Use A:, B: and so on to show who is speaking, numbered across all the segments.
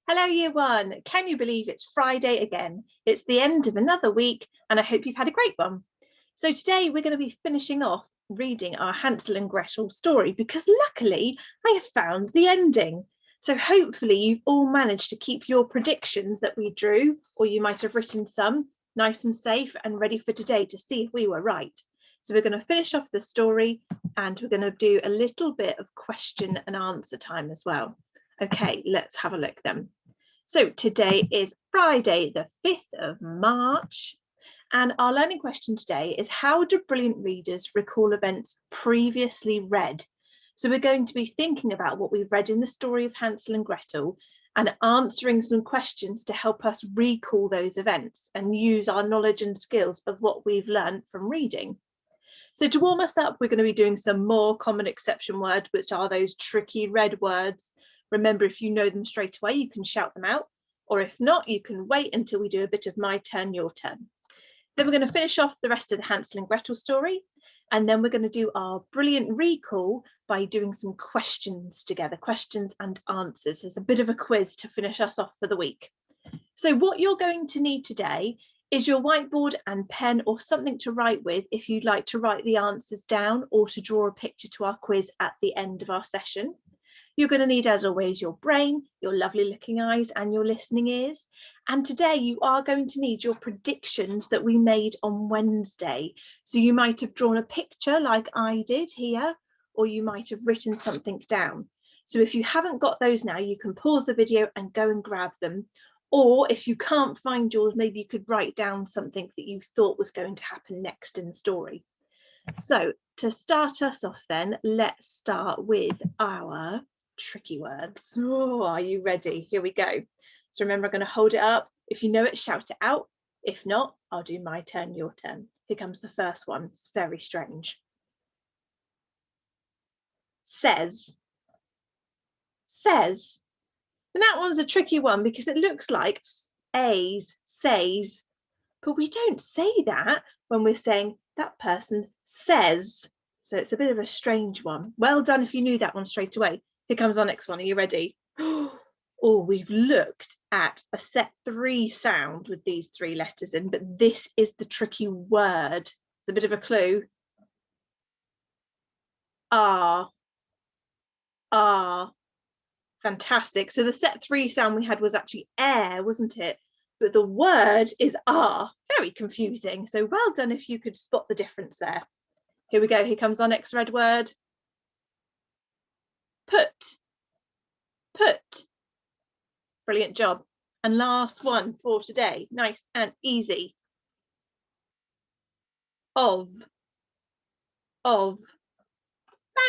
A: Hello Year 1, can you believe it's Friday again? It's the end of another week and I hope you've had a great one. So today we're going to be finishing off reading our Hansel and Gretel story because luckily I have found the ending. So hopefully you've all managed to keep your predictions that we drew, or you might have written some, nice and safe and ready for today to see if we were right. So we're going to finish off the story and we're going to do a little bit of question and answer time as well. Okay, let's have a look then. So today is Friday, the 5th of March, and our learning question today is, how do brilliant readers recall events previously read? So we're going to be thinking about what we've read in the story of Hansel and Gretel and answering some questions to help us recall those events and use our knowledge and skills of what we've learned from reading. So to warm us up, we're going to be doing some more common exception words, which are those tricky red words. Remember, if you know them straight away, you can shout them out, or if not, you can wait until we do a bit of my turn, your turn. Then we're going to finish off the rest of the Hansel and Gretel story, and then we're going to do our brilliant recall by doing some questions together, questions and answers. There's a bit of a quiz to finish us off for the week. So what you're going to need today is your whiteboard and pen or something to write with if you'd like to write the answers down or to draw a picture to our quiz at the end of our session. You're going to need, as always, your brain, your lovely looking eyes and your listening ears. And today you are going to need your predictions that we made on Wednesday. So you might have drawn a picture like I did here, or you might have written something down. So if you haven't got those now, you can pause the video and go and grab them. Or if you can't find yours, maybe you could write down something that you thought was going to happen next in the story. So to start us off then, let's start with our tricky words. Oh, are you ready? Here we go. So remember, I'm going to hold it up. If you know it, shout it out. If not, I'll do my turn, your turn. Here comes the first one. It's very strange. Says. Says. And that one's a tricky one because it looks like says, but we don't say that when we're saying that person says. So it's a bit of a strange one. Well done if you knew that one straight away. Here comes our next one. Are you ready? Oh, we've looked at a set 3 sound with these 3 letters in, but this is the tricky word. It's a bit of a clue. Ah. Fantastic. So the set 3 sound we had was actually air, wasn't it? But the word is ah. Very confusing. So well done if you could spot the difference there. Here we go. Here comes our next red word. Put. Brilliant job. And last one for today, nice and easy. Of.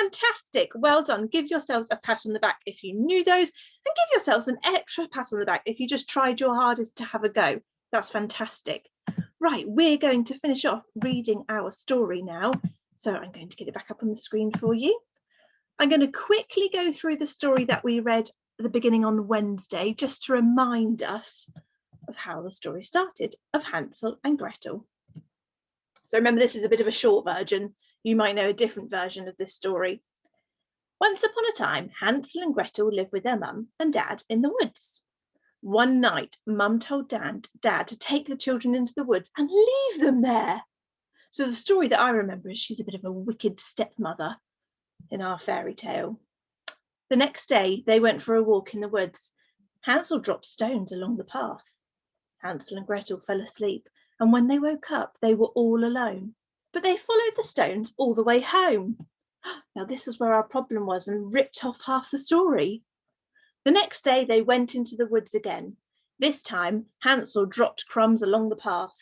A: Fantastic. Well done. Give yourselves a pat on the back if you knew those, and give yourselves an extra pat on the back if you just tried your hardest to have a go. That's fantastic. Right, we're going to finish off reading our story now. So I'm going to get it back up on the screen for you. I'm going to quickly go through the story that we read at the beginning on Wednesday, just to remind us of how the story started, of Hansel and Gretel. So remember, this is a bit of a short version. You might know a different version of this story. Once upon a time, Hansel and Gretel lived with their mum and dad in the woods. One night, mum told dad to take the children into the woods and leave them there. So the story that I remember is she's a bit of a wicked stepmother in our fairy tale. The next day, they went for a walk in the woods. Hansel dropped stones along the path. Hansel and Gretel fell asleep, and when they woke up, they were all alone. But they followed the stones all the way home. Now this is where our problem was and ripped off half the story. The next day they went into the woods again. This time Hansel dropped crumbs along the path.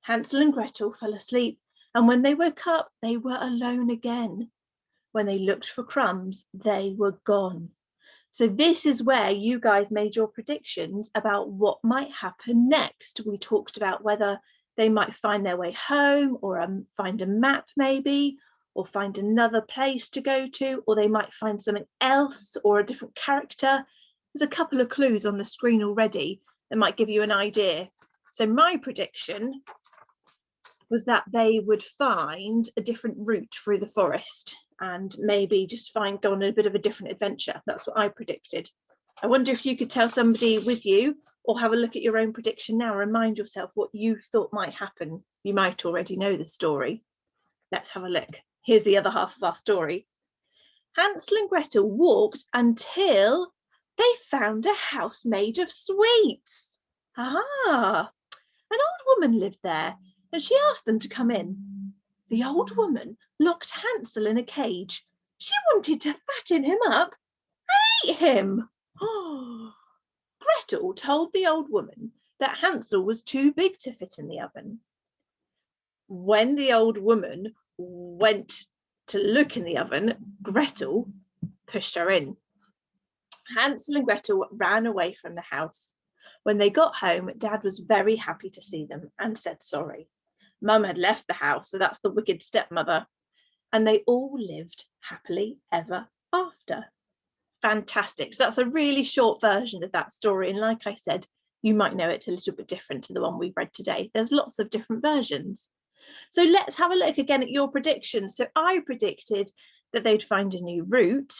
A: Hansel and Gretel fell asleep, and when they woke up they were alone again. When they looked for crumbs, they were gone. So this is where you guys made your predictions about what might happen next. We talked about whether they might find their way home, or find a map maybe, or find another place to go to, or they might find something else or a different character. There's a couple of clues on the screen already that might give you an idea. So my prediction was that they would find a different route through the forest and maybe just go on a bit of a different adventure. That's what I predicted. I wonder if you could tell somebody with you or have a look at your own prediction now. Remind yourself what you thought might happen. You might already know the story. Let's have a look. Here's the other half of our story. Hansel and Gretel walked until they found a house made of sweets. Ah, an old woman lived there and she asked them to come in. The old woman locked Hansel in a cage. She wanted to fatten him up and eat him. Oh. Gretel told the old woman that Hansel was too big to fit in the oven. When the old woman went to look in the oven, Gretel pushed her in. Hansel and Gretel ran away from the house. When they got home, Dad was very happy to see them and said sorry. Mum had left the house, so that's the wicked stepmother. And they all lived happily ever after. Fantastic. So that's a really short version of that story. And like I said, you might know it's a little bit different to the one we've read today. There's lots of different versions. So let's have a look again at your predictions. So I predicted that they'd find a new route.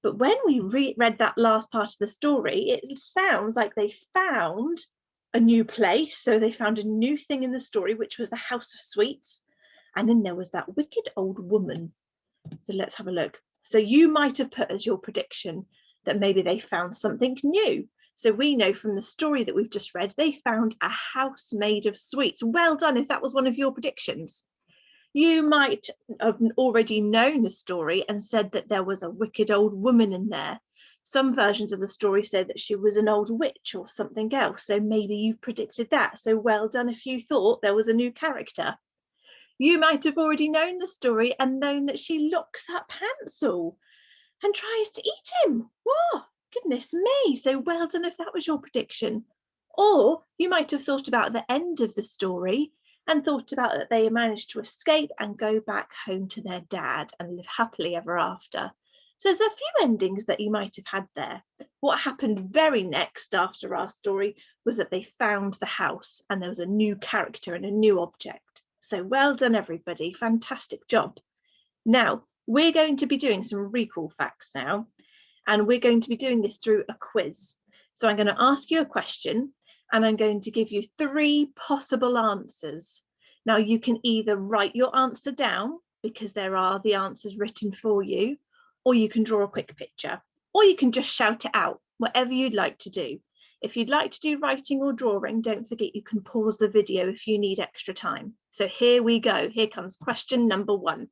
A: But when we read that last part of the story, it sounds like they found a new place. So they found a new thing in the story, which was the House of Sweets. And then there was that wicked old woman. So let's have a look. So you might have put as your prediction that maybe they found something new. So we know from the story that we've just read, they found a house made of sweets. Well done if that was one of your predictions. You might have already known the story and said that there was a wicked old woman in there. Some versions of the story said that she was an old witch or something else. So maybe you've predicted that. So well done if you thought there was a new character. You might have already known the story and known that she locks up Hansel and tries to eat him. Whoa, goodness me. So well done if that was your prediction. Or you might have thought about the end of the story and thought about that they managed to escape and go back home to their dad and live happily ever after. So there's a few endings that you might have had there. What happened very next after our story was that they found the house and there was a new character and a new object. So well done, everybody. Fantastic job. Now, we're going to be doing some recall facts now, and we're going to be doing this through a quiz. So I'm going to ask you a question, and I'm going to give you 3 possible answers. Now, you can either write your answer down, because there are the answers written for you, or you can draw a quick picture, or you can just shout it out, whatever you'd like to do. If you'd like to do writing or drawing, don't forget you can pause the video if you need extra time. So here we go. Here comes question number 1.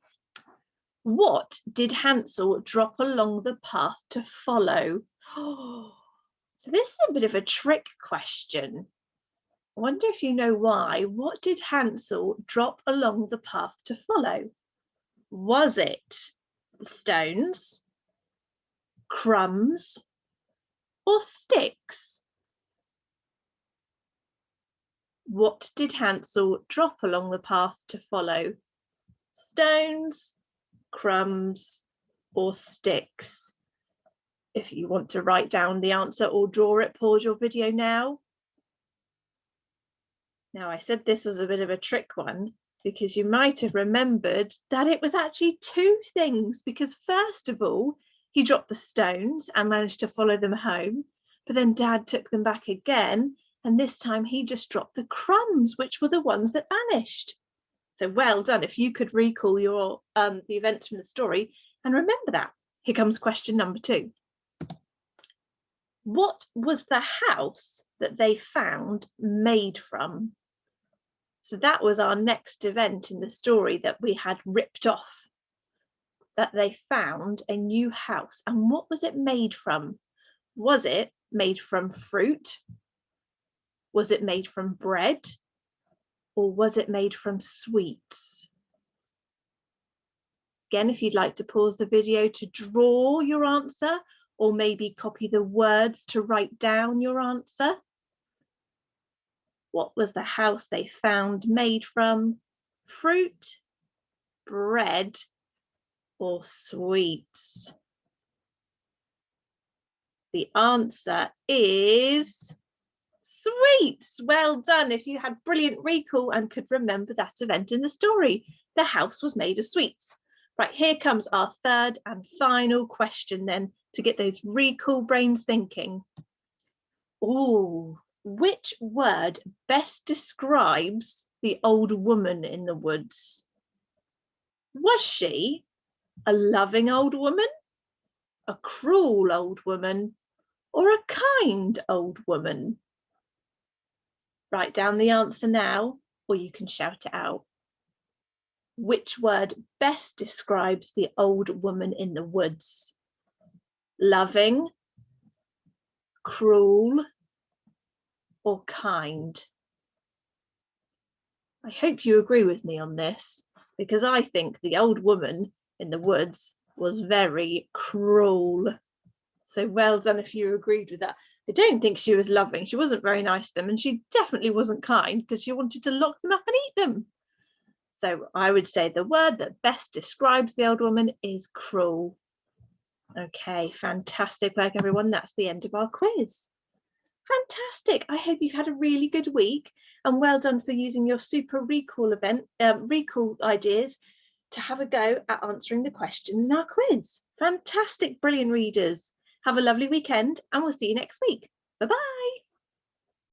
A: What did Hansel drop along the path to follow? Oh, so this is a bit of a trick question. I wonder if you know why. What did Hansel drop along the path to follow? Was it stones, crumbs, or sticks? What did Hansel drop along the path to follow? Stones, crumbs, or sticks? If you want to write down the answer or draw it, pause your video now. Now, I said this was a bit of a trick one because you might have remembered that it was actually 2 things, because first of all, he dropped the stones and managed to follow them home, but then Dad took them back again. And this time he just dropped the crumbs, which were the ones that vanished. So well done if you could recall your the events from the story and remember that. Here comes question number 2. What was the house that they found made from? So that was our next event in the story that we had ripped off, that they found a new house. And what was it made from? Was it made from fruit? Was it made from bread, or was it made from sweets? Again, if you'd like to pause the video to draw your answer, or maybe copy the words to write down your answer. What was the house they found made from? Fruit, bread, or sweets? The answer is sweets. Well done if you had brilliant recall and could remember that event in the story. The house was made of sweets. Right, here comes our third and final question then to get those recall brains thinking. Ooh, which word best describes the old woman in the woods? Was she a loving old woman, a cruel old woman, or a kind old woman? Write down the answer now, or you can shout it out. Which word best describes the old woman in the woods? Loving, cruel, or kind? I hope you agree with me on this, because I think the old woman in the woods was very cruel. So well done if you agreed with that. I don't think she was loving. She wasn't very nice to them, and she definitely wasn't kind because she wanted to lock them up and eat them. So I would say the word that best describes the old woman is cruel. Okay, fantastic work, everyone. That's the end of our quiz. Fantastic. I hope you've had a really good week, and well done for using your super recall recall ideas to have a go at answering the questions in our quiz. Fantastic, brilliant readers. Have a lovely weekend, and we'll see you next week. Bye-bye.